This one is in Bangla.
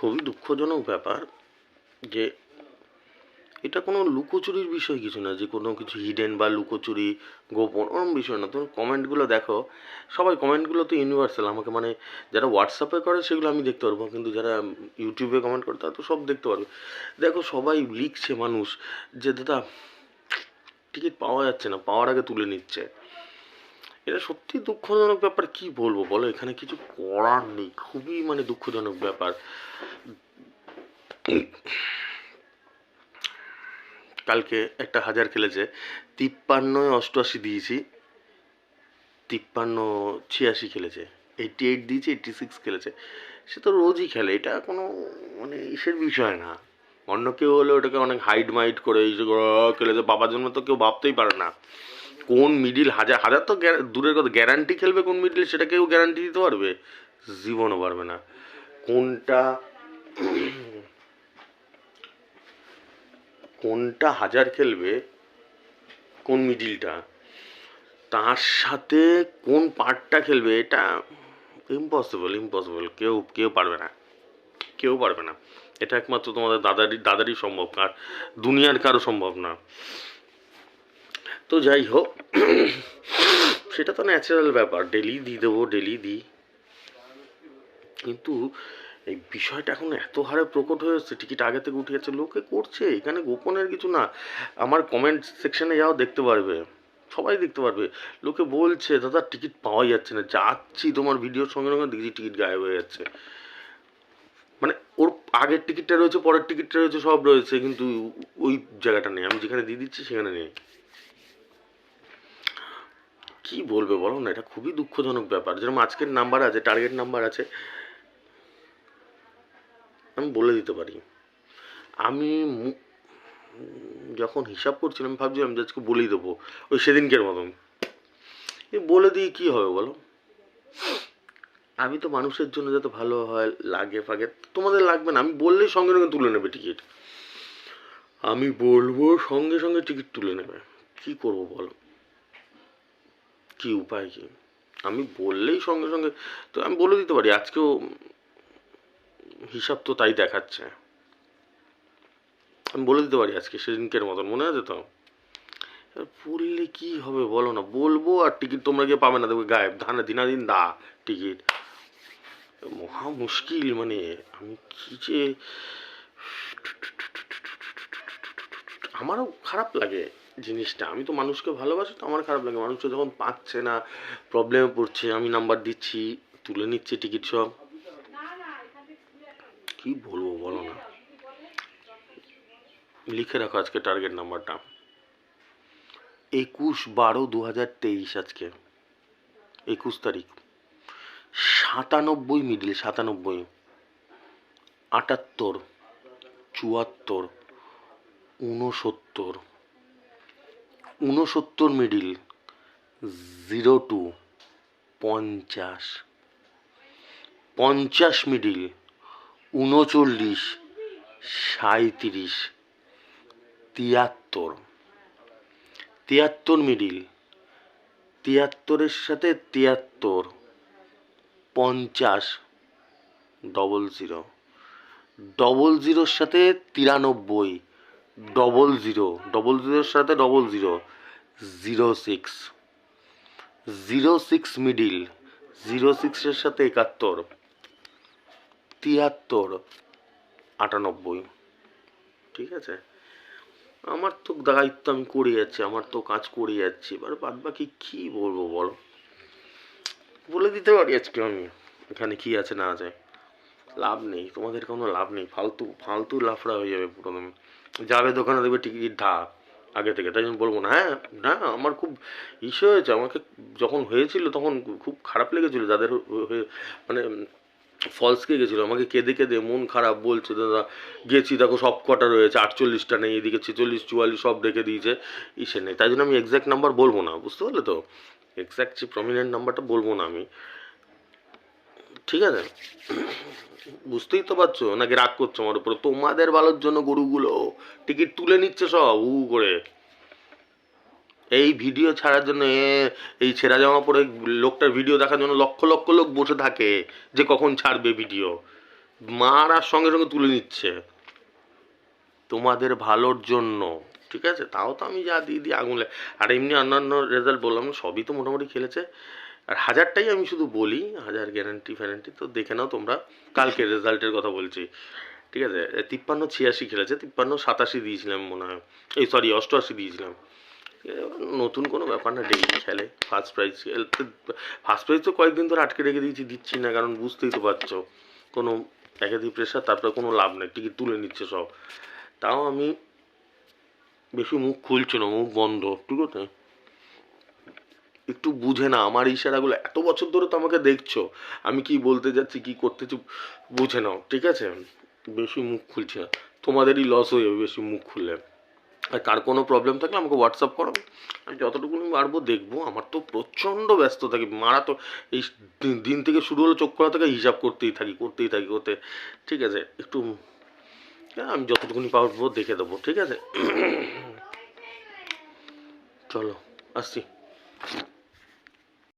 খুবই দুঃখজনক ব্যাপার যে এটা কোনো লুকোচুরির বিষয় কিছু না, যে কোনো কিছু হিডেন বা লুকোচুরি গোপন ওরম বিষয় না। তুমি কমেন্টগুলো দেখো, সবাই কমেন্টগুলো তো ইউনিভার্সাল। আমাকে মানে যারা হোয়াটসঅ্যাপে করে সেগুলো আমি দেখতে পারবো, কিন্তু যারা ইউটিউবে কমেন্ট করে তারা তো সব দেখতে পারবে। দেখো সবাই লিখছে মানুষ যে দাদা টিকিট পাওয়া যাচ্ছে না, পাওয়ার আগে তুলে নিচ্ছে। এটা সত্যি দুঃখজনক ব্যাপার। কি বলবো বলো, এখানে কিছু করার নেই, খুবই মানে দুঃখজনক ব্যাপার। কালকে একটা 1000 খেলেছে, 53-88 দিয়েছি, 53-86 খেলেছে, 88 দিয়েছি, 86 খেলেছে। সে তো রোজই খেলে, এটা কোনো মানে ইসের বিষয় না। অন্য কেউ হলে ওটাকে অনেক হাইড মাইড করে এই যে খেলেছে, বাবার জন্য তো কেউ ভাবতেই পারে না। কোন মিডিল হাজার হাজার তো দূরের কথা, গ্যারান্টি খেলবে কোন মিডিল সেটা কেউ গ্যারান্টি দিতে পারবে? জীবনও পারবে না। কোনটা কোনটা হাজার খেলবে, কোন মিডিলটা, তার সাথে কোন পার্টটা খেলবে, এটা ইম্পসিবল। কেউ কেউ পারবে না, কেউ পারবে না। এটা একমাত্র তোমাদের দাদারই সম্ভব, আর দুনিয়ার কারো সম্ভব না। তো যাই হোক, সেটা তো ন্যাচারাল ব্যাপার, ডেলি দিয়ে দেবো, ডেলি দিই। কিন্তু এই বিষয়টা এখন এত হারে প্রকট হয়ে যাচ্ছে, টিকিট আগে থেকে উঠে যাচ্ছে, লোকে করছে, এখানে গোপনের কিছু না। আমার কমেন্ট সেকশনে যাও, দেখতে পারবে, সবাই দেখতে পারবে। লোকে বলছে দাদা টিকিট পাওয়াই যাচ্ছে না, যাচ্ছি তোমার ভিডিওর সঙ্গে সঙ্গে দেখছি টিকিট গায়েব হয়ে যাচ্ছে। মানে ওর আগের টিকিটটা রয়েছে, পরের টিকিটটা রয়েছে, সব রয়েছে, কিন্তু ওই জায়গাটা নেই, আমি যেখানে দিয়ে দিচ্ছি সেখানে নেই। কি বলবে বলো না, এটা খুবই দুঃখজনক ব্যাপার। যেরকম আজকের নাম্বার আছে, টার্গেট নাম্বার আছে, আমি বলে দিতে পারি। আমি যখন হিসাব করছিলাম ভাবছিলাম যে আজকে বলেই দেবো, ওই সেদিনকের মতন বলে দিয়ে কি হবে বলো। আমি তো মানুষের জন্য যাতে ভালো হয়, লাগে ফাগে, তোমাদের লাগবে না, আমি বললেই সঙ্গে সঙ্গে তুলে নেবে টিকিট। আমি বলবো সঙ্গে সঙ্গে টিকিট তুলে নেবে। কি করব বলো, কি উপায় কি? আমি বললেই সঙ্গে সঙ্গে, তো আমি বলে দিতে পারি আজকেও হিসাব তো তাই দেখাচ্ছে, আমি বলে দিতে পারি আজকে সেদিনকের মতন, মনে আছে তো? বললে কি হবে বলো না, বলবো আর টিকিট তোমরা গিয়ে পাবে না, দেখবে গায়েব, দিনাদিন দা টিকিট। মহা মুশকিল, মানে আমি কি যে, আমারও খারাপ লাগে জিনিসটা। আমি তো মানুষকে ভালোবাসি, তো আমার খারাপ লাগে মানুষকে যখন পাচ্ছে না, প্রবলেমে পড়ছে, আমি নাম্বার দিচ্ছি, তুলে নিচ্ছে টিকিট সব। কি বলবো বলো না। লিখে রাখো আজকে টার্গেট নাম্বারটা, 21/12/2023, আজকে 21 তারিখ। 97 মিডিল, 97, 78, 74, 69, 69 মিডিল, 02, 50, 50 মিডিল, 39, 37, 73, 73 মিডিল, 73-এর সাথে 73, 50, 00, 00-র সাথে 93, 00, 00-র সাথে 00, 06, 06 মিডিল, 06-এর সাথে 71, 73, 98। ঠিক আছে, আমার তো দায়িত্ব আমি করে যাচ্ছি, আমার তো কাজ করে যাচ্ছি, এবার বাদ বাকি কি বলবো বলো। বলে দিতে পারি আজকে আমি এখানে কি আছে না আছে, লাভ নেই, তোমাদের কোনো লাভ নেই, ফালতু ফালতু লাফড়া হয়ে যাবে পুরো। তুমি যাবে দোকানে দেখবে টিকিট ঢাক আগে থেকে, তাই জন্য বলবো না। হ্যাঁ, না আমার খুব ইস্যু হয়েছে, আমাকে যখন হয়েছিল তখন খুব খারাপ লেগেছিলো, যাদের মানে ফলসকে গেছিলো, আমাকে কেঁদে কেঁদে মন খারাপ বলছে দাদা গেছি দেখো সব কটা রয়েছে, 48টা নেই, এদিকে 46 44 সব রেখে দিয়েছে, ইসে নেই। তাই জন্য আমি এক্স্যাক্ট নাম্বার বলবো না, বুঝতে পারলে তো? এক্স্যাক্ট যে প্রমিনেন্ট নাম্বারটা বলবো না আমি, ঠিক আছে? বুঝতেই তো পারছো নাকি রাগ করছো আমার উপরে? তোমাদের ভালোর জন্য গরুগুলো টিকিট তুলে নিচ্ছে সব হু করে, এই ভিডিও ছাড়ার জন্য। এই ছেঁড়া জামা পরে লোকটার ভিডিও দেখার জন্য লক্ষ লক্ষ লোক বসে থাকে যে কখন ছাড়বে ভিডিও। মারা সঙ্গে সঙ্গে তুলে নিচ্ছে তোমাদের ভালোর জন্য, ঠিক আছে? তাও তো আমি যা দিয়ে দিই আগুন আর এমনি অন্যান্য রেজাল্ট বললাম না, সবই তো মোটামুটি খেলেছে। আর হাজারটাই আমি শুধু বলি, হাজার গ্যারান্টি ফ্যারান্টি তো দেখে নাও তোমরা। কালকে রেজাল্টের কথা বলছি, ঠিক আছে? 53-86 খেলেছে, 53-87 দিয়েছিলাম মনে হয়, এই সরি 88 দিয়েছিলাম। নতুন কোনো ব্যাপার না, ডেইলি খেলে। ফার্স্ট প্রাইজ তো কয়েকদিন ধরে আটকে রেখে দিয়েছি, দিচ্ছি না, কারণ বুঝতেই তো পারছো কোনো একাধিক প্রেশার, তারপরে কোনো লাভ নেই, টিকিট তুলে নিচ্ছে সব। তাও আমি বেশি মুখ খুলছি না, মুখ বন্ধ, ঠিক আছে? একটু বুঝে না আমার ইশারাগুলো, এত বছর ধরে তো আমাকে দেখছো, আমি কি বলতে যাচ্ছি কি করতেছি বুঝে নাও, ঠিক আছে? বেশি মুখ খুলছি না, তোমাদেরই লস হয়ে যাবে বেশি মুখ খুললে। আর কার কোনো প্রবলেম থাকলে আমাকে হোয়াটসঅ্যাপ করো, আমি যতটুকুনি পারবো দেখবো। আমার তো প্রচণ্ড ব্যস্ত থাকি, মারা তো এই দিন থেকে শুরু হলো চোখ খোলা থেকে হিসাব করতেই থাকি করতে, ঠিক আছে? একটু আমি যতটুকুনি পারবো দেখে দেবো, ঠিক আছে? চলো, আসছি।